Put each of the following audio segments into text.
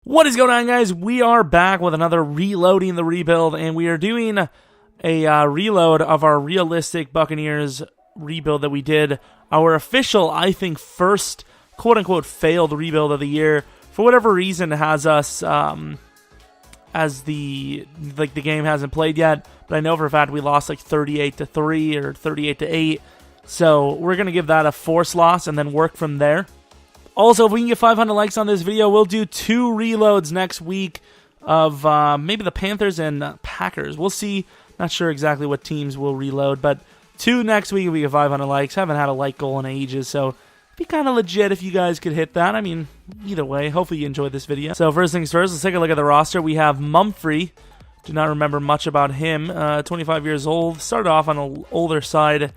What is going on, guys? We are back with another Reloading the Rebuild, and we are doing a reload of our realistic Buccaneers rebuild that we did. Our official, I think, first quote-unquote failed rebuild of the year. For whatever reason, has us as the game hasn't played yet, but I know for a fact we lost like 38-3 or 38-8. So we're gonna give that a forced loss and then work from there. Also, if we can get 500 likes on this video, we'll do 2 reloads next week of maybe the Panthers and Packers. We'll see. Not sure exactly what teams we'll reload, but 2 next week if we get 500 likes. Haven't had a like goal in ages, so it'd be kind of legit if you guys could hit that. I mean, either way, hopefully you enjoyed this video. So first things first, let's take a look at the roster. We have Mumphrey. Do not remember much about him. 25 years old. Started off on the older side.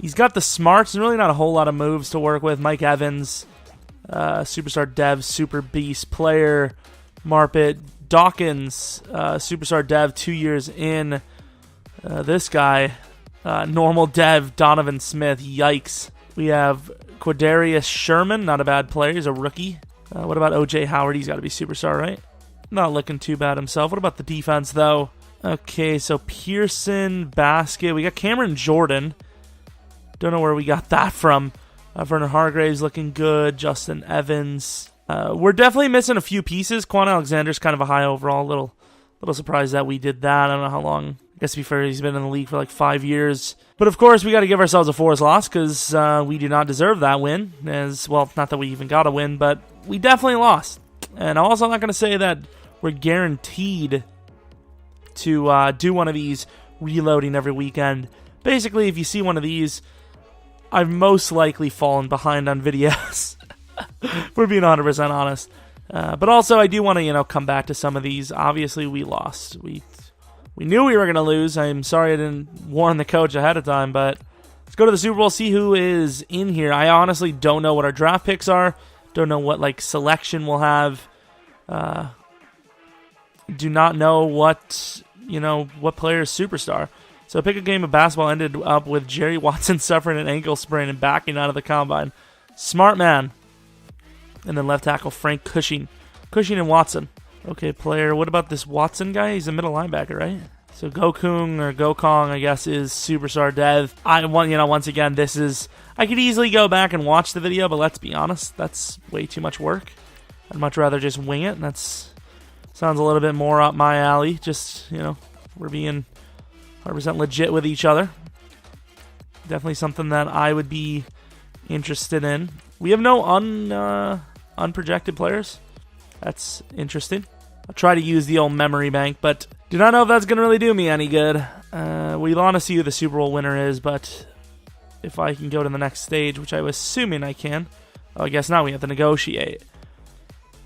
He's got the smarts and really not a whole lot of moves to work with. Mike Evans. Superstar Dev, Super Beast player, Marpet, Dawkins, Superstar Dev, 2 years in. This guy, normal Dev, Donovan Smith, yikes. We have Quadarius Sherman, not a bad player, he's a rookie. What about OJ Howard? He's got to be Superstar, right? Not looking too bad himself. What about the defense, though? Okay, so Pearson, Basket, we got Cameron Jordan. Don't know where we got that from. Vernon Hargraves looking good. Justin Evans. We're definitely missing a few pieces. Quan Alexander's kind of a high overall. Little surprised that we did that. I don't know how long. I guess to be fair, he's been in the league for like 5 years. But of course, we got to give ourselves a forced loss because we do not deserve that win. As well, not that we even got a win, but we definitely lost. And I'm also not going to say that we're guaranteed to do one of these reloading every weekend. Basically, if you see one of these, I've most likely fallen behind on videos. We're being 100% honest. But also, I do want to, come back to some of these. Obviously, we lost. We knew we were going to lose. I'm sorry I didn't warn the coach ahead of time, but let's go to the Super Bowl, see who is in here. I honestly don't know what our draft picks are. Don't know what, selection we'll have. Do not know what player is superstar. So pick a game of basketball ended up with Jerry Watson suffering an ankle sprain and backing out of the combine. Smart man. And then left tackle Frank Cushing. Cushing and Watson. Okay, player. What about this Watson guy? He's a middle linebacker, right? So Gokung or Gokong, I guess, is Superstar Dev. Once again, this is... I could easily go back and watch the video, but let's be honest, that's way too much work. I'd much rather just wing it. Sounds a little bit more up my alley. Just, we're being 100% legit with each other. Definitely something that I would be interested in. We have no unprojected players. That's interesting. I'll try to use the old memory bank, but do not know if that's going to really do me any good. We want to see who the Super Bowl winner is, but if I can go to the next stage, which I'm assuming I can. Oh, I guess now we have to negotiate.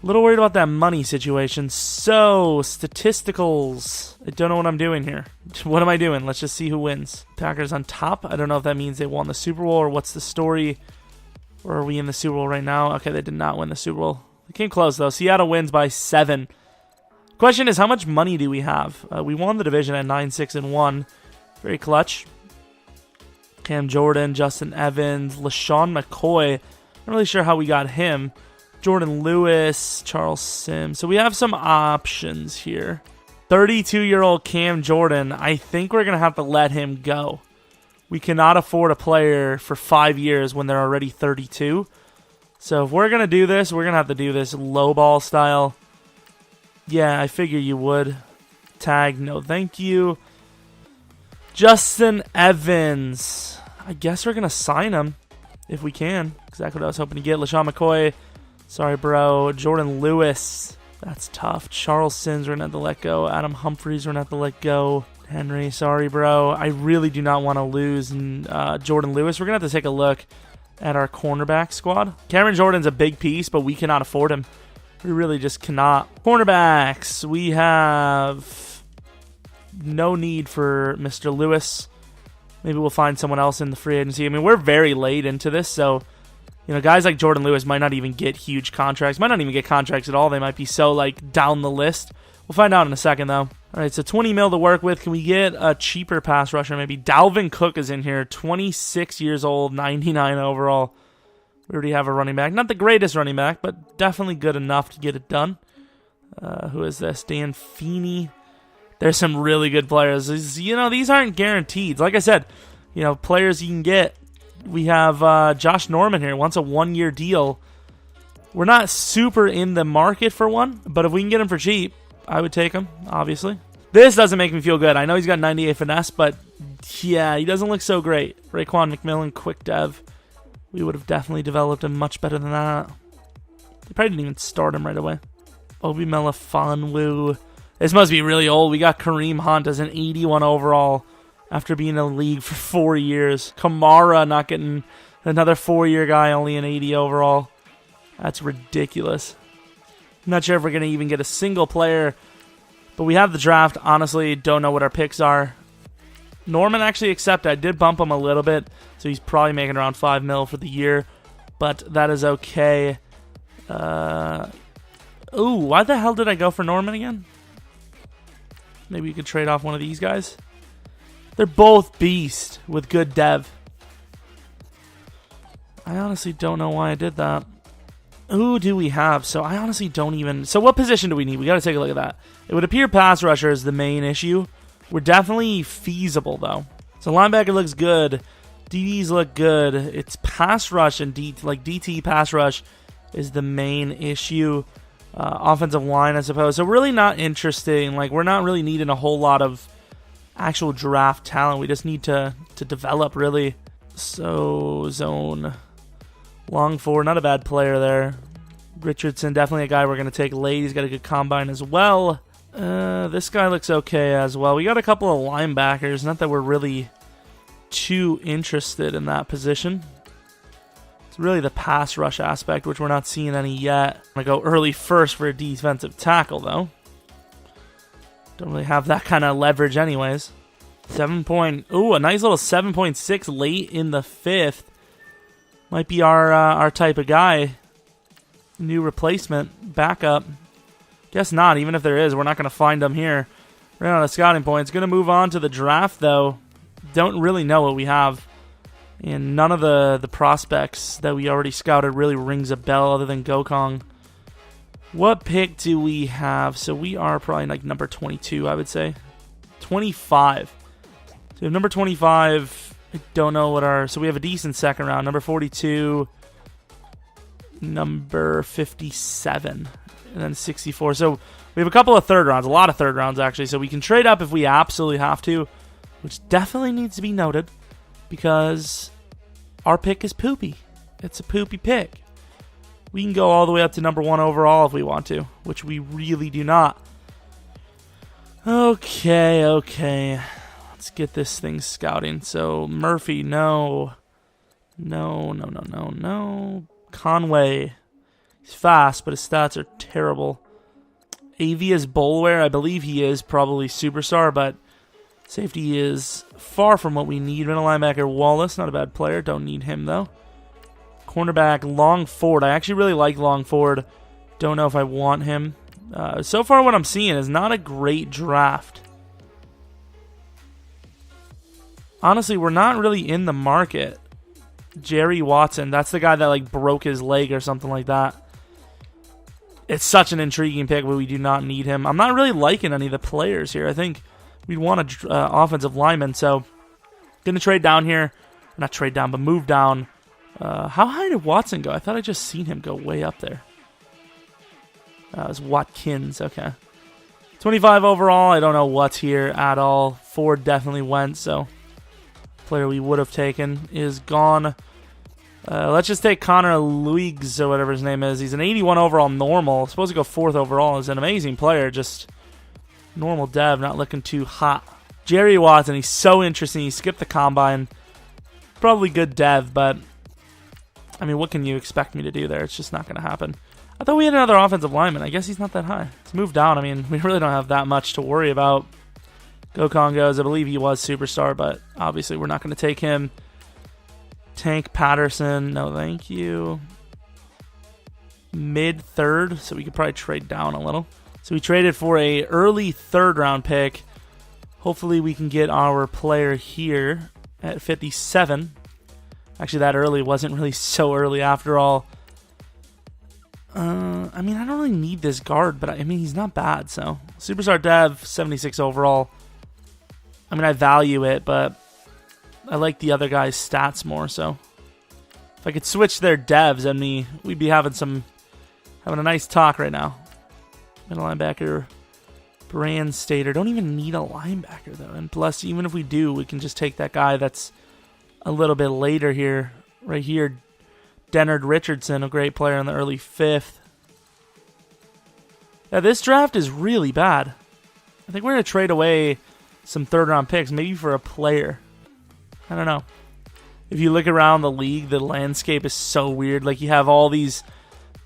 A little worried about that money situation. So, statisticals. I don't know what I'm doing here. What am I doing? Let's just see who wins. Packers on top. I don't know if that means they won the Super Bowl or what's the story. Or are we in the Super Bowl right now? Okay, they did not win the Super Bowl. They came close, though. Seattle wins by 7. Question is, how much money do we have? We won the division at 9-6-1. Very clutch. Cam Jordan, Justin Evans, LaShawn McCoy. Not really sure how we got him. Jordan Lewis, Charles Sims. So we have some options here. 32-year-old Cam Jordan. I think we're going to have to let him go. We cannot afford a player for 5 years when they're already 32. So if we're going to do this, we're going to have to do this low ball style. Yeah, I figure you would. Tag, no thank you. Justin Evans. I guess we're going to sign him if we can. Exactly what I was hoping to get. LaShawn McCoy. Sorry, bro. Jordan Lewis. That's tough. Charles Sims, we're going to have to let go. Adam Humphries, we're going to have to let go. Henry, sorry, bro. I really do not want to lose Jordan Lewis. We're going to have to take a look at our cornerback squad. Cameron Jordan's a big piece, but we cannot afford him. We really just cannot. Cornerbacks. We have no need for Mr. Lewis. Maybe we'll find someone else in the free agency. I mean, we're very late into this, so... guys like Jordan Lewis might not even get huge contracts. Might not even get contracts at all. They might be so, down the list. We'll find out in a second, though. All right, so 20 mil to work with. Can we get a cheaper pass rusher, maybe? Dalvin Cook is in here. 26 years old, 99 overall. We already have a running back. Not the greatest running back, but definitely good enough to get it done. Who is this? Dan Feeney. There's some really good players. These aren't guaranteed. Like I said, players you can get. We have Josh Norman here. Wants a 1-year deal. We're not super in the market for one, but if we can get him for cheap, I would take him, obviously. This doesn't make me feel good. I know he's got 98 finesse, but yeah, he doesn't look so great. Raekwon McMillan, quick dev. We would have definitely developed him much better than that. They probably didn't even start him right away. Obi Melifonwu. This must be really old. We got Kareem Hunt as an 81 overall after being in the league for 4 years. Kamara not getting another 4-year guy, only an 80 overall. That's ridiculous. I'm not sure if we're going to even get a single player, but we have the draft. Honestly, don't know what our picks are. Norman actually accepted. I did bump him a little bit, so he's probably making around $5 million for the year, but that is okay. Ooh, why the hell did I go for Norman again? Maybe you could trade off one of these guys. They're both beast with good dev. I honestly don't know why I did that. Who do we have? So I honestly don't even... So what position do we need? We got to take a look at that. It would appear pass rusher is the main issue. We're definitely feasible, though. So linebacker looks good. DBs look good. It's pass rush and DT pass rush is the main issue. Offensive line, I suppose. So really not interesting. We're not really needing a whole lot of actual draft talent. We just need to develop, really. So zone... Long forward, not a bad player there. Richardson, definitely a guy we're going to take late. He's got a good combine as well. This guy looks okay as well. We got a couple of linebackers. Not that we're really too interested in that position. It's really the pass rush aspect, which we're not seeing any yet. I'm going to go early first for a defensive tackle, though. Don't really have that kind of leverage anyways. A nice little 7.6 late in the 5th. Might be our type of guy. New replacement. Backup. Guess not. Even if there is, we're not going to find him here. Right on a scouting point. It's going to move on to the draft, though. Don't really know what we have. And none of the prospects that we already scouted really rings a bell other than Gokong. What pick do we have? So we are probably number 22, I would say. 25. So we have number 25... I don't know what our... So we have a decent second round. Number 42, number 57, and then 64. So we have a couple of third rounds, a lot of third rounds, actually. So we can trade up if we absolutely have to, which definitely needs to be noted because our pick is poopy. It's a poopy pick. We can go all the way up to number 1 overall if we want to, which we really do not. Okay. Let's get this thing scouting. So Murphy, no. Conway, he's fast, but his stats are terrible. Avius Bolware, I believe he is probably superstar, but safety is far from what we need. Middle linebacker Wallace, not a bad player. Don't need him though. Cornerback Long Ford. I actually really like Long Ford. Don't know if I want him. So far, what I'm seeing is not a great draft. Honestly, we're not really in the market. Jerry Watson, that's the guy that broke his leg or something like that. It's such an intriguing pick, but we do not need him. I'm not really liking any of the players here. I think we'd want an offensive lineman, so going to trade down here. Not trade down, but move down. How high did Watson go? I thought I just seen him go way up there. It was Watkins, okay. 25 overall, I don't know what's here at all. Ford definitely went, so... Player we would have taken is gone. Let's just take Connor Luigs or whatever his name is. He's an 81 overall normal. Supposed to go 4th overall. He's an amazing player. Just normal dev, not looking too hot. Jerry Watson, he's so interesting. He skipped the combine. Probably good dev, but I mean, what can you expect me to do there? It's just not going to happen. I thought we had another offensive lineman. I guess he's not that high. Let's move down. I mean, we really don't have that much to worry about. Gokong goes. I believe he was superstar, but obviously we're not going to take him. Tank Patterson, no thank you. Mid-3rd, so we could probably trade down a little. So we traded for a early 3rd round pick. Hopefully we can get our player here at 57. Actually, that early wasn't really so early after all. I mean, I don't really need this guard, but I mean, he's not bad. So, superstar dev, 76 overall. I mean, I value it, but I like the other guy's stats more. So, if I could switch their devs, and we'd be having a nice talk right now. Middle linebacker, Brand Stater. Don't even need a linebacker though, and plus, even if we do, we can just take that guy that's a little bit later here, right here. Dennard Richardson, a great player in the early 5th. Yeah, this draft is really bad. I think we're going to trade away some third-round picks, maybe for a player. I don't know. If you look around the league, the landscape is so weird. Like, you have all these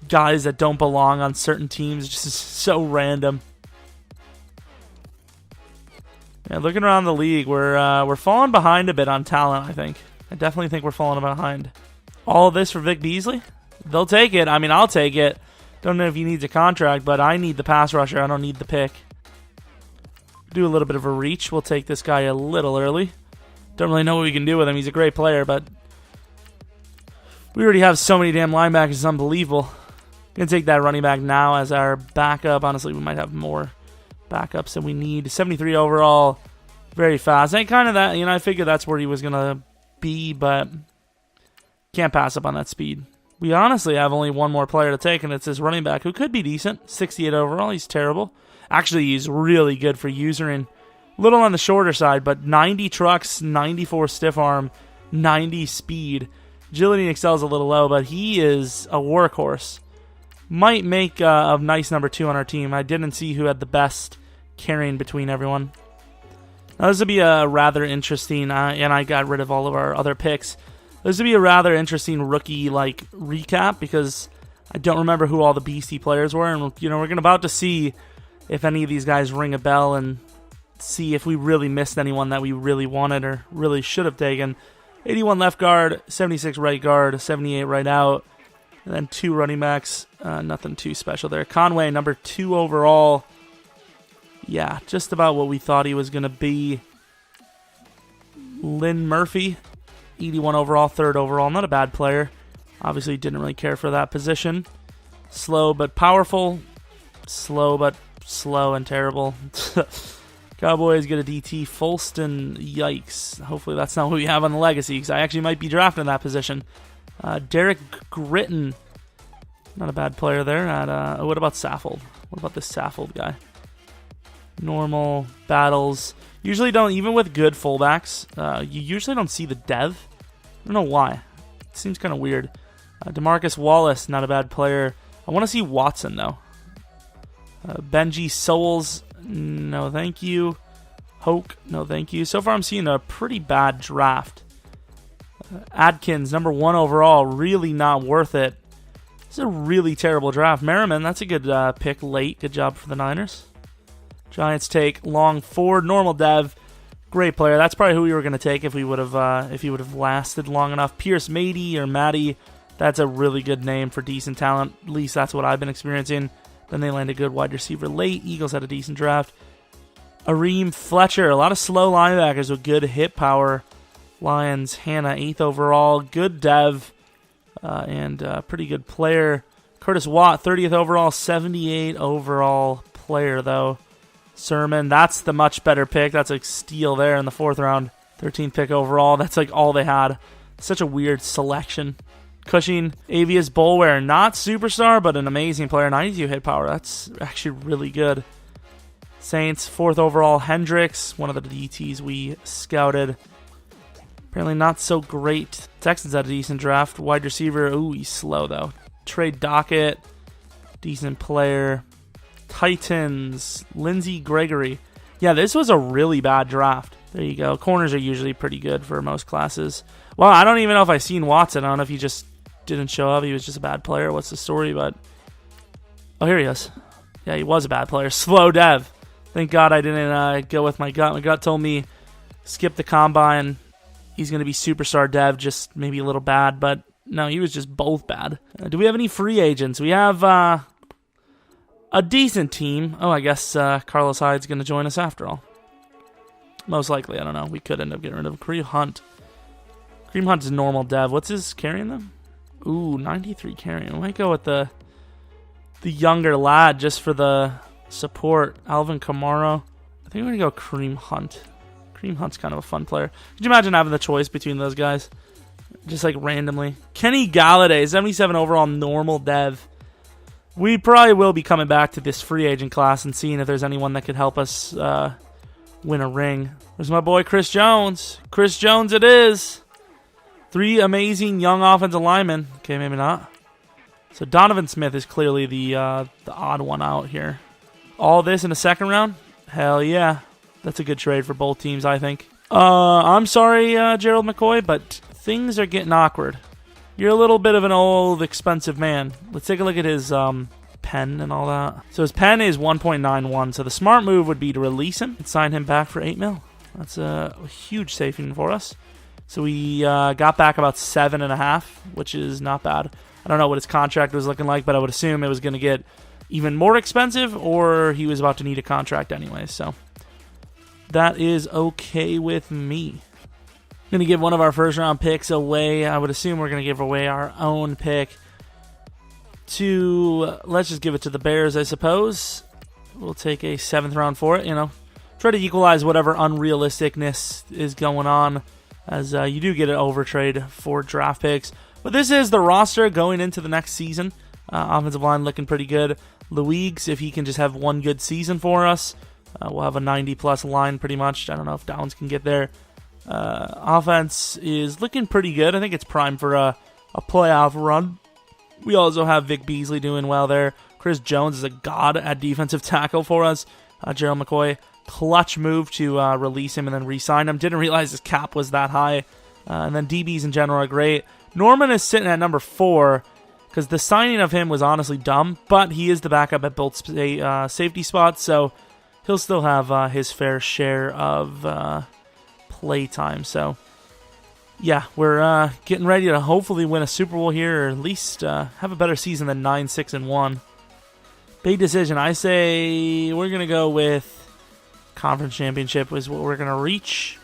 guys that don't belong on certain teams. It's just so random. Yeah, looking around the league, we're falling behind a bit on talent, I think. I definitely think we're falling behind. All of this for Vic Beasley? They'll take it. I mean, I'll take it. Don't know if he needs a contract, but I need the pass rusher. I don't need the pick. Do a little bit of a reach. We'll take this guy a little early. Don't really know what we can do with him. He's a great player, but we already have so many damn linebackers. It's unbelievable. Going to take that running back now as our backup. Honestly, we might have more backups than we need. 73 overall. Very fast. And kind of that, I figured that's where he was going to be, but can't pass up on that speed. We honestly have only one more player to take, and it's this running back who could be decent. 68 overall. He's terrible. Actually, he's really good for usering. Little on the shorter side, but 90 trucks, 94 stiff arm, 90 speed. Agility and excel is a little low, but he is a workhorse. Might make a nice number 2 on our team. I didn't see who had the best carrying between everyone. Now, this would be a rather interesting, and I got rid of all of our other picks. This would be a rather interesting rookie recap because I don't remember who all the beastie players were, and we're about to see if any of these guys ring a bell and see if we really missed anyone that we really wanted or really should have taken. 81 left guard, 76 right guard, 78 right out, and then 2 running backs. Nothing too special there. Conway, number 2 overall. Yeah, just about what we thought he was going to be. Lynn Murphy, 81 overall, 3rd overall. Not a bad player. Obviously didn't really care for that position. Slow but powerful. Slow but slow and terrible. Cowboys get a DT. Folston, yikes. Hopefully that's not what we have on the legacy, because I actually might be drafting that position. Derek Gritton, not a bad player there. What about Saffold? What about this Saffold guy? Normal battles. Usually don't, even with good fullbacks, you usually don't see the dev. I don't know why. It seems kind of weird. DeMarcus Wallace, not a bad player. I want to see Watson, though. Benji Souls, no thank you. Hoke, no thank you. So far I'm seeing a pretty bad draft. Adkins, number 1 overall, really not worth it. This is a really terrible draft. Merriman, that's a good pick late. Good job for the Niners. Giants take Long Ford, normal dev, great player. That's probably who we were going to take if he would have lasted long enough. Pierce Mady or Matty, that's a really good name for decent talent. At least that's what I've been experiencing. Then they land a good wide receiver late. Eagles had a decent draft. Areem Fletcher, a lot of slow linebackers with good hit power. Lions, Hannah, 8th overall, good dev, and pretty good player. Curtis Watt, 30th overall, 78 overall player, though. Sermon, that's the much better pick. That's a steal there in the 4th round. 13th pick overall. That's all they had. Such a weird selection. Cushing, Avius Bolware, not superstar, but an amazing player. 92 hit power. That's actually really good. Saints, 4th overall, Hendricks, one of the DTs we scouted. Apparently not so great. Texans had a decent draft. Wide receiver, ooh, he's slow, though. Trade Dockett, decent player. Titans, Lindsey Gregory. Yeah, this was a really bad draft. There you go. Corners are usually pretty good for most classes. Well, I don't even know if I've seen Watson. I don't know if he just didn't show up. He was just a bad player. What's the story? But oh, here he is. Yeah, he was a bad player. Slow dev. Thank God I didn't go with my gut. My gut told me skip the combine. He's going to be superstar dev, just maybe a little bad. But no, he was just both bad. Do we have any free agents? We have a decent team. Oh, I guess Carlos Hyde's going to join us after all. Most likely, I don't know. We could end up getting rid of Kareem Hunt. Kareem Hunt's normal dev. What's his carrying them? Ooh, 93 carrying. I might go with the the younger lad just for the support. Alvin Kamara. I think we're going to go Kareem Hunt. Kareem Hunt's kind of a fun player. Could you imagine having the choice between those guys? Just like randomly. Kenny Galladay, 77 overall normal dev. We probably will be coming back to this free agent class and seeing if there's anyone that could help us win a ring. There's my boy Chris Jones. Chris Jones it is. 3 amazing young offensive linemen. Okay, maybe not. So Donovan Smith is clearly the odd one out here. All this in the second round? Hell yeah. That's a good trade for both teams, I think. I'm sorry, Gerald McCoy, but things are getting awkward. You're a little bit of an old, expensive man. Let's take a look at his pen and all that. So his pen is 1.91. So the smart move would be to release him and sign him back for $8 million. That's a huge saving for us. So we got back about 7.5, which is not bad. I don't know what his contract was looking like, but I would assume it was going to get even more expensive, or he was about to need a contract anyway. So that is okay with me. Going to give one of our first round picks away. I would assume we're going to give away our own pick to, let's just give it to the Bears, I suppose. We'll take a 7th round for it, you know. Try to equalize whatever unrealisticness is going on, as you do get an overtrade for draft picks. But this is the roster going into the next season. Offensive line looking pretty good. Luigs, if he can just have one good season for us, we'll have a 90-plus line pretty much. I don't know if Downs can get there. Offense is looking pretty good. I think it's primed for a playoff run. We also have Vic Beasley doing well there. Chris Jones is a god at defensive tackle for us. Gerald McCoy, clutch move to release him and then re-sign him. Didn't realize his cap was that high. And then DBs in general are great. Norman is sitting at number 4 because the signing of him was honestly dumb, but he is the backup at both safety spots, so he'll still have his fair share of play time. So yeah, we're getting ready to hopefully win a Super Bowl here, or at least have a better season than 9-6-1. Big decision. I say we're gonna go with conference championship is what we're gonna reach,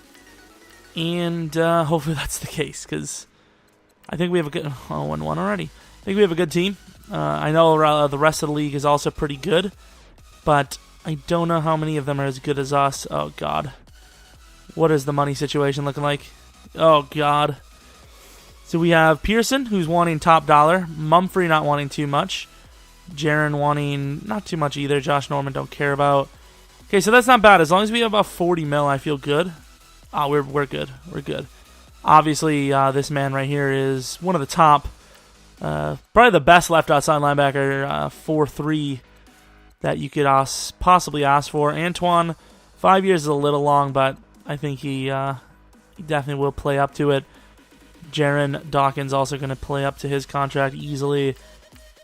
and hopefully that's the case, because I think we have a good 1-1 already. I think we have a good team. I know the rest of the league is also pretty good, but I don't know how many of them are as good as us. Oh God. What is the money situation looking like? Oh, God. So we have Pearson, who's wanting top dollar. Mumphrey not wanting too much. Jaron wanting not too much either. Josh Norman don't care about. Okay, so that's not bad. As long as we have about 40 mil, I feel good. Oh, we're good. We're good. Obviously, this man right here is one of the top, probably the best left outside linebacker, 4-3 that you could possibly ask for. Antoine, 5 years is a little long, but I think he definitely will play up to it. Jaron Dawkins also going to play up to his contract easily.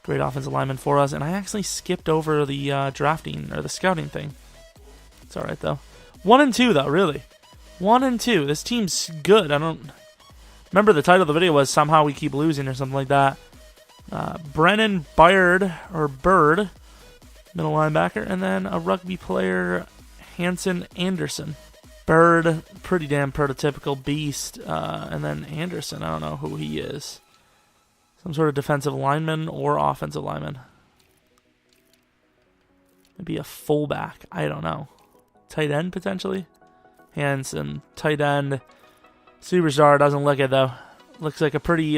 Great offensive lineman for us. And I actually skipped over the drafting or the scouting thing. It's all right, though. 1-2, though, really. 1-2. This team's good. I don't remember the title of the video was Somehow We Keep Losing or something like that. Brennan Bird, middle linebacker. And then a rugby player, Hanson Anderson. Bird, pretty damn prototypical beast. And then Anderson, I don't know who he is. Some sort of defensive lineman or offensive lineman. Maybe a fullback. I don't know. Tight end, potentially? Hanson, tight end. Superstar, doesn't look it, though. Looks like a pretty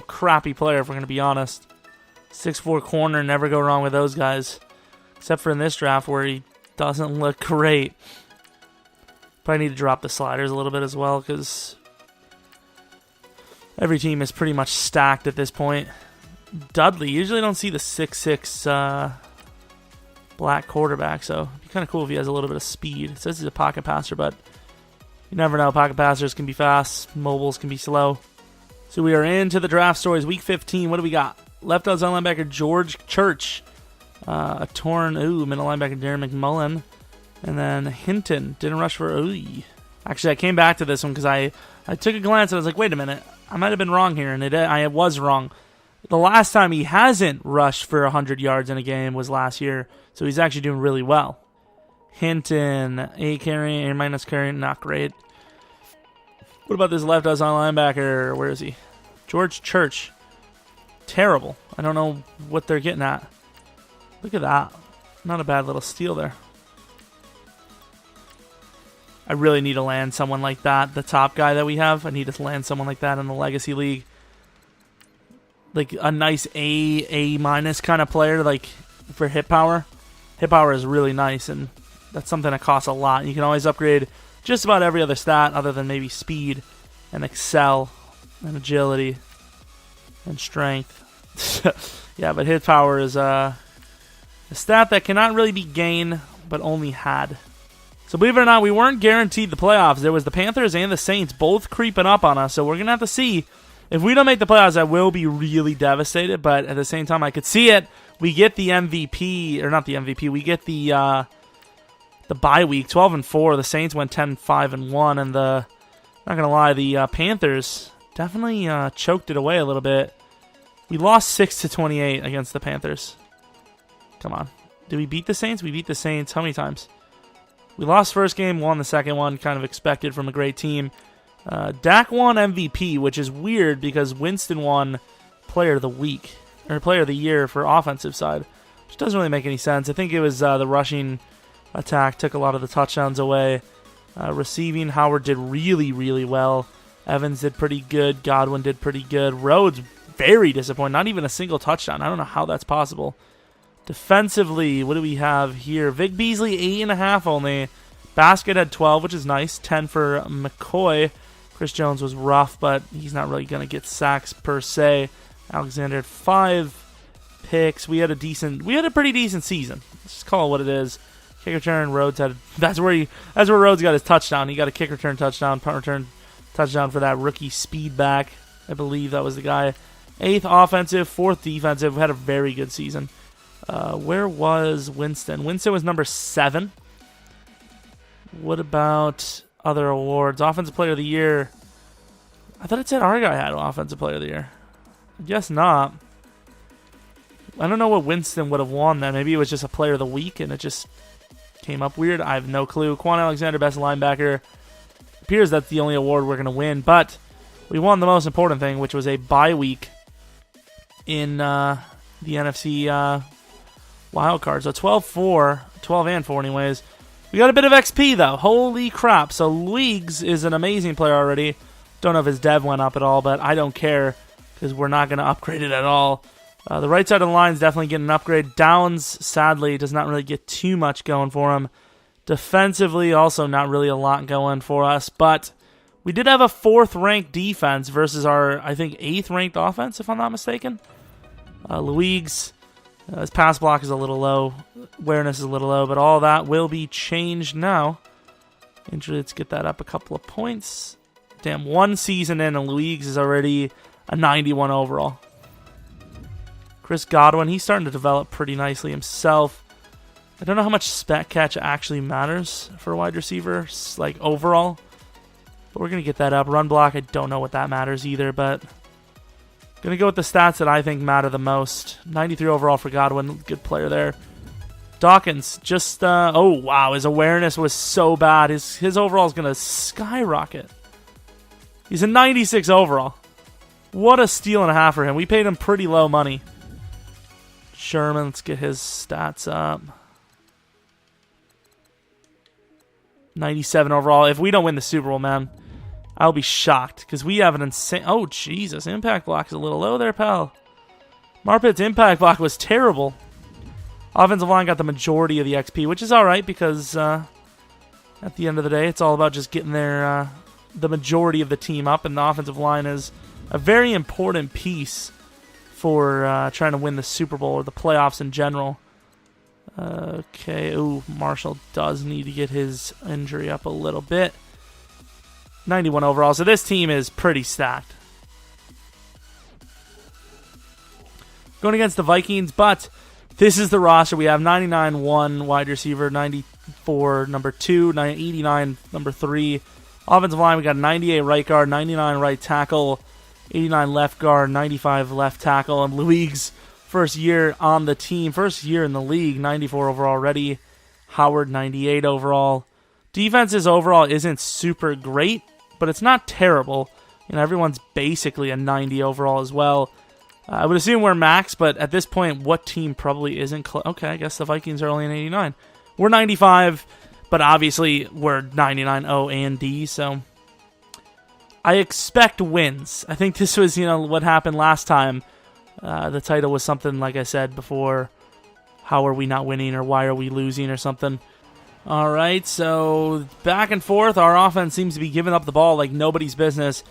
crappy player, if we're going to be honest. 6'4" corner, never go wrong with those guys. Except for in this draft, where he doesn't look great. Probably need to drop the sliders a little bit as well, because every team is pretty much stacked at this point. Dudley, usually don't see the 6'6" black quarterback, so it'd be kind of cool if he has a little bit of speed. It says he's a pocket passer, but you never know. Pocket passers can be fast, mobiles can be slow. So we are into the draft stories. Week 15, what do we got? Left outside linebacker George Church. A torn, middle linebacker Darren McMullen. And then Hinton, didn't rush for, Actually, I came back to this one because I took a glance and I was like, wait a minute, I might have been wrong here, and I was wrong. The last time he hasn't rushed for 100 yards in a game was last year, so he's actually doing really well. Hinton, A carry, A minus carry, not great. What about this left outside linebacker? Where is he? George Church. Terrible. I don't know what they're getting at. Look at that. Not a bad little steal there. I really need to land someone like that. The top guy that we have, I need to land someone like that in the Legacy League. Like a nice A- kind of player, like for hit power. Hit power is really nice, and that's something that costs a lot. You can always upgrade just about every other stat other than maybe speed and excel and agility and strength. Yeah, but hit power is a stat that cannot really be gained, but only had. So believe it or not, we weren't guaranteed the playoffs. There was the Panthers and the Saints both creeping up on us, so we're going to have to see. If we don't make the playoffs, I will be really devastated, but at the same time, I could see it. We get the MVP, or not the MVP, we get the bye week, 12-4. The Saints went 10-5-1, and not going to lie, the Panthers definitely choked it away a little bit. We lost 6-28 against the Panthers. Come on. Did we beat the Saints? We beat the Saints how many times? We lost first game, won the second one, kind of expected from a great team. Dak won MVP, which is weird because Winston won Player of the Week, or Player of the Year for offensive side, which doesn't really make any sense. I think it was the rushing attack took a lot of the touchdowns away. Receiving, Howard did really, really well. Evans did pretty good. Godwin did pretty good. Rhodes, very disappointing. Not even a single touchdown. I don't know how that's possible. Defensively, what do we have here? Vic Beasley, 8.5 only. Basket had 12, which is nice. 10 for McCoy. Chris Jones was rough, but he's not really going to get sacks per se. Alexander had 5 picks. We had a pretty decent season. Let's just call it what it is. Kick return, Rhodes had. That's where Rhodes got his touchdown. He got a kick return touchdown, punt return touchdown for that rookie speed back. I believe that was the guy. 8th offensive, 4th defensive. We had a very good season. Where was Winston? Winston was number 7. What about other awards? Offensive Player of the Year. I thought it said our guy had Offensive Player of the Year. I guess not. I don't know what Winston would have won then. Maybe it was just a Player of the Week and it just came up weird. I have no clue. Quan Alexander, Best Linebacker. Appears that's the only award we're going to win, but we won the most important thing, which was a bye week in the NFC wild card. So 12-4 anyways. We got a bit of XP though. Holy crap. So Leagues is an amazing player already. Don't know if his dev went up at all, but I don't care because we're not going to upgrade it at all. The right side of the line is definitely getting an upgrade. Downs, sadly, does not really get too much going for him. Defensively, also not really a lot going for us, but we did have a 4th-ranked defense versus our, I think, 8th-ranked offense, if I'm not mistaken. Luigs, his pass block is a little low. Awareness is a little low, but all that will be changed now. Let's get that up a couple of points. Damn, 1 season in, and Luigs is already a 91 overall. Chris Godwin, he's starting to develop pretty nicely himself. I don't know how much stat catch actually matters for a wide receiver, like overall. But we're going to get that up. Run block, I don't know what that matters either, but going to go with the stats that I think matter the most. 93 overall for Godwin, good player there. Dawkins, just, oh wow, his awareness was so bad. His overall is going to skyrocket. He's a 96 overall. What a steal and a half for him. We paid him pretty low money. Sherman, let's get his stats up. 97 overall. If we don't win the Super Bowl, man, I'll be shocked because we have an insane... Oh, Jesus. Impact block is a little low there, pal. Marpet's impact block was terrible. Offensive line got the majority of the XP, which is all right because at the end of the day, it's all about just getting the majority of the team up, and the offensive line is a very important piece for trying to win the Super Bowl or the playoffs in general. Okay, ooh, Marshall does need to get his injury up a little bit. 91 overall, so this team is pretty stacked. Going against the Vikings, but this is the roster. We have 99-1 wide receiver, 94 number 2, 89 number 3. Offensive line, we got 98 right guard, 99 right tackle, 89 left guard, 95 left tackle, and Luigs, first year on the team, first year in the league, 94 overall already. Howard, 98 overall. Defenses overall isn't super great, but it's not terrible. You know, everyone's basically a 90 overall as well. I would assume we're max, but at this point, what team probably isn't okay, I guess the Vikings are only an 89. We're 95, but obviously we're 99 O and D, so I expect wins. I think this was, what happened last time. The title was something, like I said before, how are we not winning or why are we losing or something. All right, so back and forth. Our offense seems to be giving up the ball like nobody's business.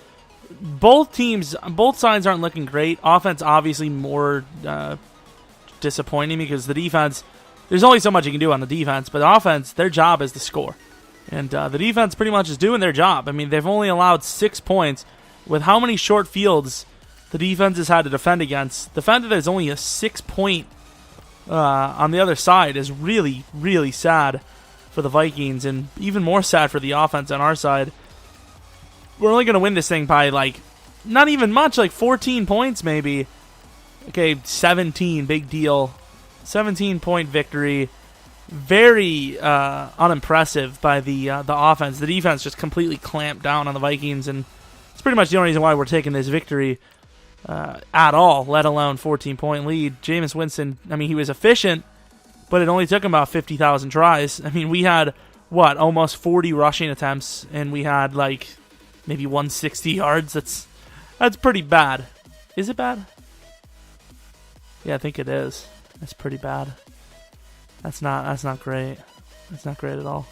Both sides aren't looking great. Offense obviously more disappointing because the defense, there's only so much you can do on the defense, but the offense, their job is to score. And the defense pretty much is doing their job. I mean, they've only allowed 6 points. With how many short fields the defense has had to defend against, the fact that there's only a 6-point on the other side is really, really sad for the Vikings, and even more sad for the offense on our side. We're only going to win this thing by, not even much, 14 points maybe. Okay, 17, big deal. 17-point victory. Very unimpressive by the offense. The defense just completely clamped down on the Vikings, and it's pretty much the only reason why we're taking this victory at all, let alone 14-point lead. Jameis Winston, he was efficient, but it only took him about 50,000 tries. We had, almost 40 rushing attempts, and we had, maybe 160 yards. That's pretty bad. Is it bad? Yeah, I think it is. That's pretty bad. That's not great. That's not great at all.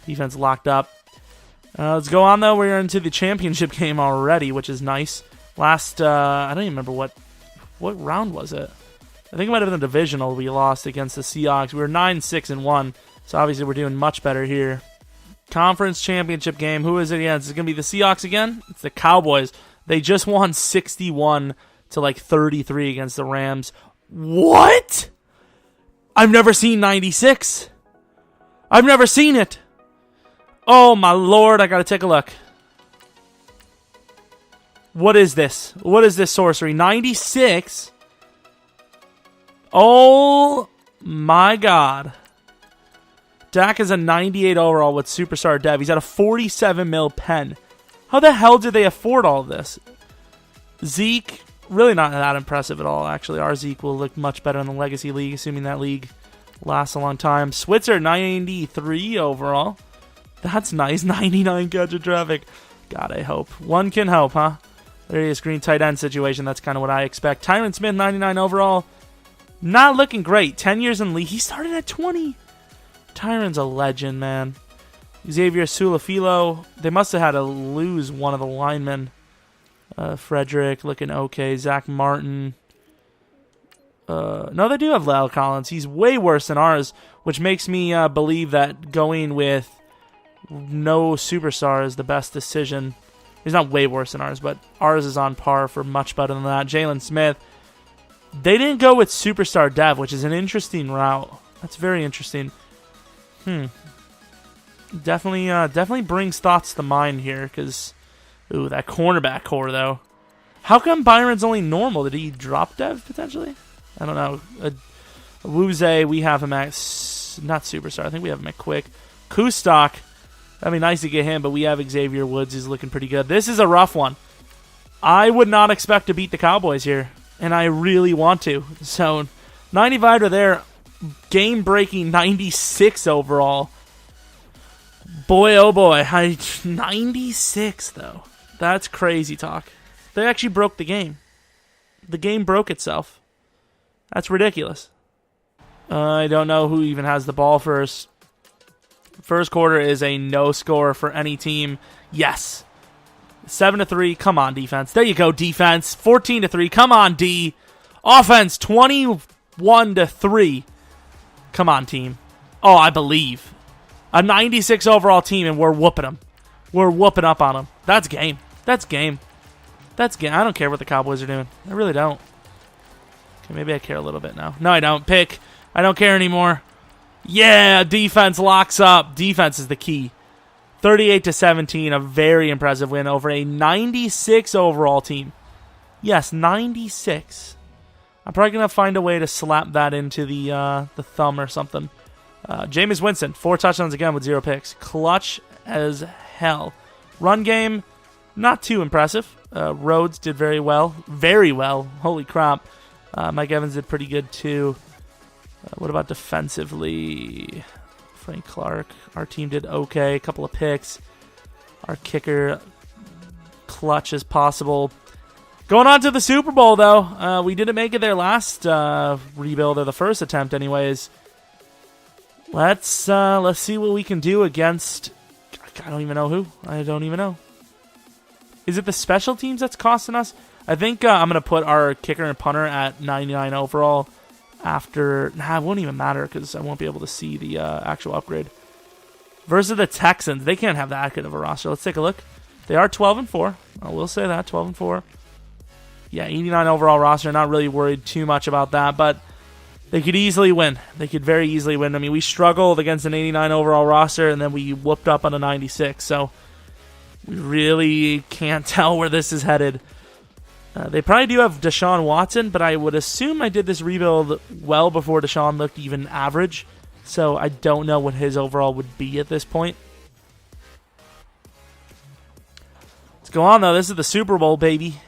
Defense locked up. Let's go on, though. We're into the championship game already, which is nice. Last, I don't even remember what round was it. I think it might have been the Divisional we lost against the Seahawks. We were 9-6-1, so obviously we're doing much better here. Conference championship game. Who is it against? Is it going to be the Seahawks again? It's the Cowboys. They just won 61 to 33 against the Rams. What? I've never seen 96. I've never seen it. Oh my lord, I got to take a look. What is this? What is this sorcery? 96? Oh my god. Dak is a 98 overall with superstar dev. He's at a 47 mil pen. How the hell did they afford all of this? Zeke, really not that impressive at all, actually. Our Zeke will look much better in the Legacy League, assuming that league lasts a long time. Switzer, 93 overall. That's nice. 99 gadget traffic. God, I hope. One can hope, huh? There he is, green tight end situation. That's kind of what I expect. Tyron Smith, 99 overall. Not looking great. 10 years in league. He started at 20. Tyron's a legend, man. Xavier Sulafilo. They must have had to lose one of the linemen. Frederick looking okay. Zach Martin. No, they do have Lyle Collins. He's way worse than ours, which makes me believe that going with no superstar is the best decision. He's not way worse than ours, but ours is on par for much better than that. Jalen Smith. They didn't go with superstar dev, which is an interesting route. That's very interesting. Definitely brings thoughts to mind here, because, ooh, that cornerback core, though. How come Byron's only normal? Did he drop dev, potentially? I don't know. Wuze, we have him at, not superstar, I think we have him at quick. Kustok, that'd be nice to get him, but we have Xavier Woods, he's looking pretty good. This is a rough one. I would not expect to beat the Cowboys here, and I really want to. So, 95 to there. Game-breaking 96 overall. Boy, oh boy. 96, though. That's crazy talk. They actually broke the game. The game broke itself. That's ridiculous. I don't know who even has the ball first. First quarter is a no score for any team. Yes. 7-3. Come on, defense. There you go, defense. 14-3. Come on, D. Offense, 21-3. Come on, team. Oh, I believe. A 96 overall team, and we're whooping them. We're whooping up on them. That's game. That's game. That's game. I don't care what the Cowboys are doing. I really don't. Okay, maybe I care a little bit now. No, I don't. Pick. I don't care anymore. Yeah, defense locks up. Defense is the key. 38-17, a very impressive win over a 96 overall team. Yes, 96. I'm probably going to find a way to slap that into the thumb or something. Jameis Winston, 4 touchdowns again with 0 picks. Clutch as hell. Run game, not too impressive. Rhodes did very well. Very well. Holy crap. Mike Evans did pretty good too. What about defensively? Frank Clark. Our team did okay. A couple of picks. Our kicker, clutch as possible. Going on to the Super Bowl, though. We didn't make it there last rebuild, or the first attempt anyways. Let's see what we can do against... I don't even know who. I don't even know. Is it the special teams that's costing us? I think I'm going to put our kicker and punter at 99 overall after... Nah, it won't even matter because I won't be able to see the actual upgrade. Versus the Texans. They can't have that good of a roster. Let's take a look. They are 12-4. I will say that, 12-4. Yeah, 89 overall roster. Not really worried too much about that, but they could easily win. They could very easily win. I mean, we struggled against an 89 overall roster, and then we whooped up on a 96, so we really can't tell where this is headed. They probably do have Deshaun Watson, but I would assume I did this rebuild well before Deshaun looked even average, so I don't know what his overall would be at this point. Let's go on, though. This is the Super Bowl, baby.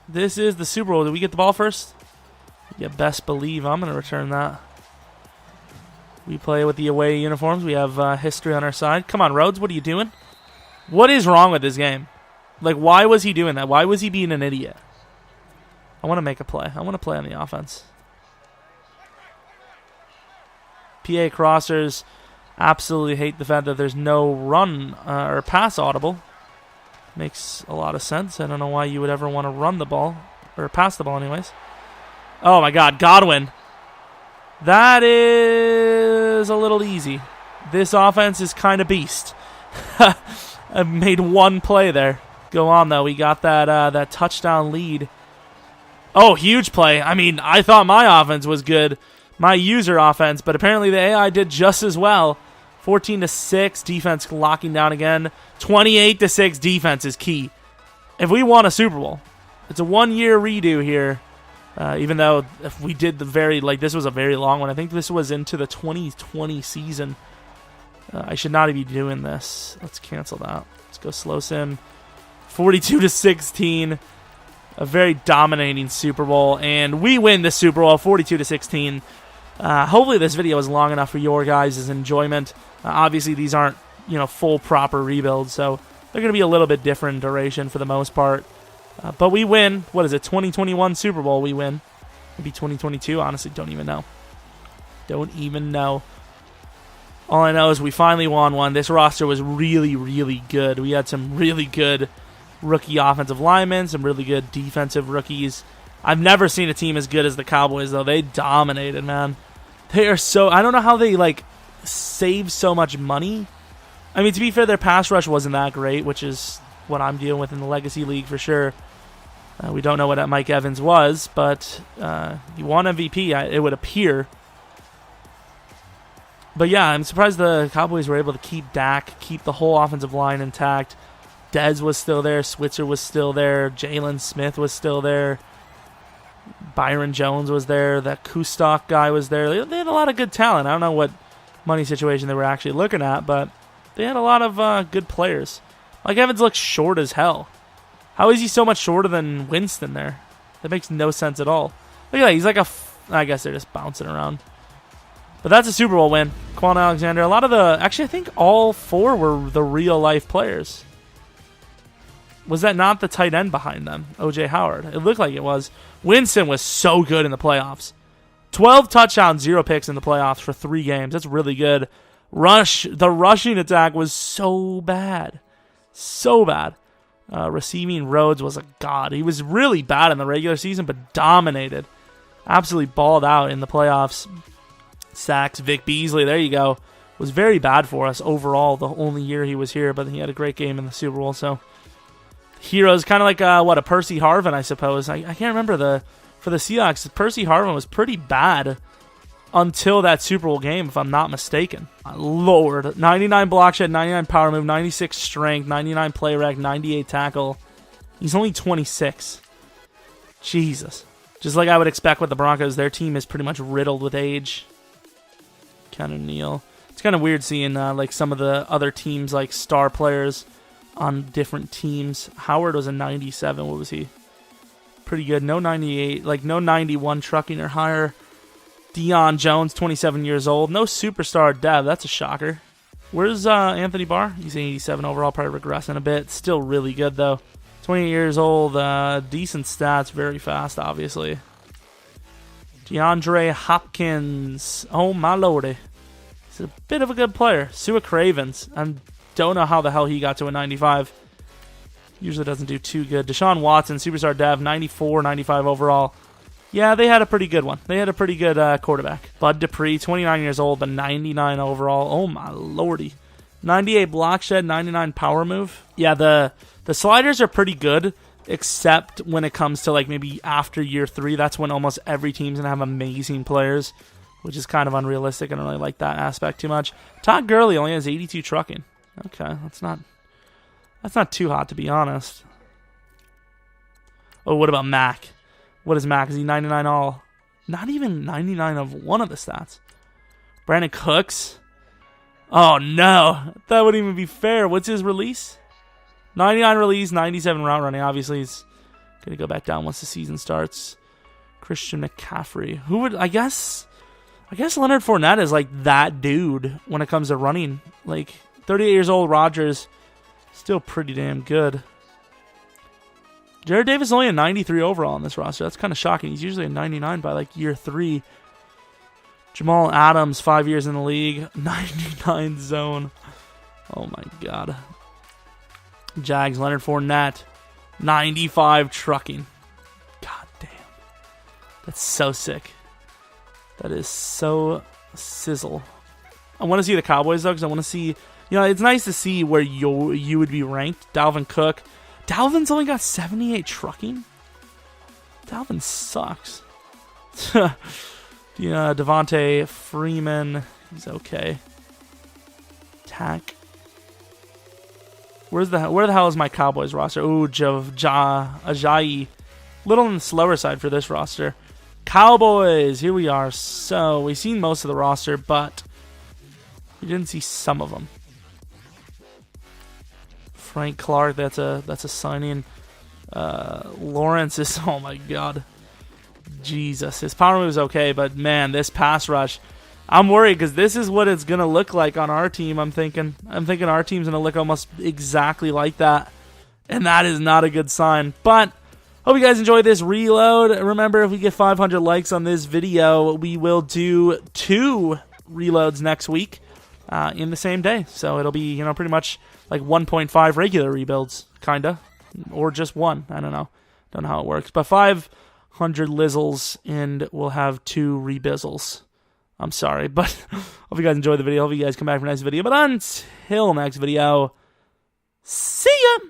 This is the Super Bowl. Did we get the ball first? You best believe I'm going to return that. We play with the away uniforms. We have history on our side. Come on, Rhodes. What are you doing? What is wrong with this game? Like, why was he doing that? Why was he being an idiot? I want to make a play. I want to play on the offense. PA crossers absolutely hate the fact that there's no run or pass audible. Makes a lot of sense. I don't know why you would ever want to run the ball. Or pass the ball anyways. Oh my god, Godwin. That is a little easy. This offense is kind of beast. I've made one play there. Go on though. We got that touchdown lead. Oh, huge play. I mean, I thought my offense was good. My user offense. But apparently the AI did just as well. 14-6, defense locking down again. 28-6, defense is key. If we want a Super Bowl, it's a one-year redo here. Even though if we did this was a very long one. I think this was into the 2020 season. I should not be doing this. Let's cancel that. Let's go slow sim. 42-16. A very dominating Super Bowl, and we win the Super Bowl 42-16. Hopefully this video is long enough for your guys' enjoyment. Obviously these aren't, full proper rebuilds, so they're going to be a little bit different duration for the most part. But we win. What is it? 2021 Super Bowl we win. Maybe 2022. Honestly, don't even know. Don't even know. All I know is we finally won one. This roster was really, really good. We had some really good rookie offensive linemen, some really good defensive rookies. I've never seen a team as good as the Cowboys, though. They dominated, man. They are so... I don't know how they, save so much money. I mean, to be fair, their pass rush wasn't that great, which is what I'm dealing with in the Legacy League for sure. We don't know what Mike Evans was, but he won MVP, it would appear. But yeah, I'm surprised the Cowboys were able to keep Dak, keep the whole offensive line intact. Dez was still there, Switzer was still there, Jalen Smith was still there, Byron Jones was there, that Kustok guy was there. They had a lot of good talent. I don't know what money situation they were actually looking at, but they had a lot of good players. Mike Evans looks short as hell. How is he so much shorter than Winston there? That makes no sense at all. Look at that. He's like I guess they're just bouncing around. But that's a Super Bowl win. Quan Alexander. A lot of the... Actually, I think all four were the real-life players. Was that not the tight end behind them? O.J. Howard. It looked like it was. Winston was so good in the playoffs. 12 touchdowns, 0 picks in the playoffs for 3 games. That's really good. The rushing attack was so bad. So bad. Receiving Rhodes was a god. He was really bad in the regular season, but dominated. Absolutely balled out in the playoffs. Sacks, Vic Beasley, there you go. Was very bad for us overall the only year he was here, but he had a great game in the Super Bowl. So, heroes, kind of like, a Percy Harvin, I suppose. I can't remember for the Seahawks, Percy Harvin was pretty bad until that Super Bowl game, if I'm not mistaken. Lord. 99 block shed, 99 power move, 96 strength, 99 play rec, 98 tackle. He's only 26. Jesus. Just like I would expect with the Broncos, their team is pretty much riddled with age. Keanu Neal. It's kind of weird seeing some of the other teams, like star players, on different teams. Howard was a 97. What was he? Pretty good. No 98, like no 91 trucking or higher. Deion Jones, 27 years old. No superstar dev. That's a shocker. Where's Anthony Barr? He's 87 overall, probably regressing a bit. Still really good, though. 28 years old. Decent stats. Very fast, obviously. DeAndre Hopkins. Oh, my lordy. He's a bit of a good player. Sua Cravens. I don't know how the hell he got to a 95. Usually doesn't do too good. Deshaun Watson, superstar dev, 94, 95 overall. Yeah, they had a pretty good one. They had a pretty good quarterback. Bud Dupree, 29 years old, but 99 overall. Oh, my lordy. 98 block shed, 99 power move. Yeah, the sliders are pretty good, except when it comes to like maybe after year 3. That's when almost every team's going to have amazing players, which is kind of unrealistic. I don't really like that aspect too much. Todd Gurley only has 82 trucking. Okay, that's not too hot, to be honest. Oh, what about Mac? What is Mac? Is he 99 all? Not even 99 of one of the stats. Brandon Cooks? Oh, no. That wouldn't even be fair. What's his release? 99 release, 97 route running. Obviously, he's going to go back down once the season starts. Christian McCaffrey. Who would... I guess Leonard Fournette is like that dude when it comes to running. Like, 38 years old, Rodgers... Still pretty damn good. Jared Davis is only a 93 overall on this roster. That's kind of shocking. He's usually a 99 by like year 3. Jamal Adams, 5 years in the league. 99 zone. Oh my god. Jags, Leonard Fournette. 95 trucking. God damn. That's so sick. That is so sizzle. I want to see the Cowboys though, because I want to see... You know, it's nice to see where you would be ranked. Dalvin Cook. Dalvin's only got 78 trucking? Dalvin sucks. Yeah, Devontae Freeman. He's okay. Tack. Where the hell is my Cowboys roster? Ooh, Ajayi. Little on the slower side for this roster. Cowboys. Here we are. So, we've seen most of the roster, but we didn't see some of them. Frank Clark, that's a sign-in. Lawrence is, oh my god. Jesus. His power move is okay, but man, this pass rush. I'm worried because this is what it's going to look like on our team, I'm thinking. I'm thinking our team's going to look almost exactly like that. And that is not a good sign. But, hope you guys enjoyed this reload. Remember, if we get 500 likes on this video, we will do 2 reloads next week in the same day. So it'll be, pretty much like 1.5 regular rebuilds, kinda. Or just 1. I don't know. Don't know how it works. But 500 lizzles, and we'll have 2 rebizzles. I'm sorry, but hope you guys enjoyed the video. Hope you guys come back for the next video. But until next video, see ya!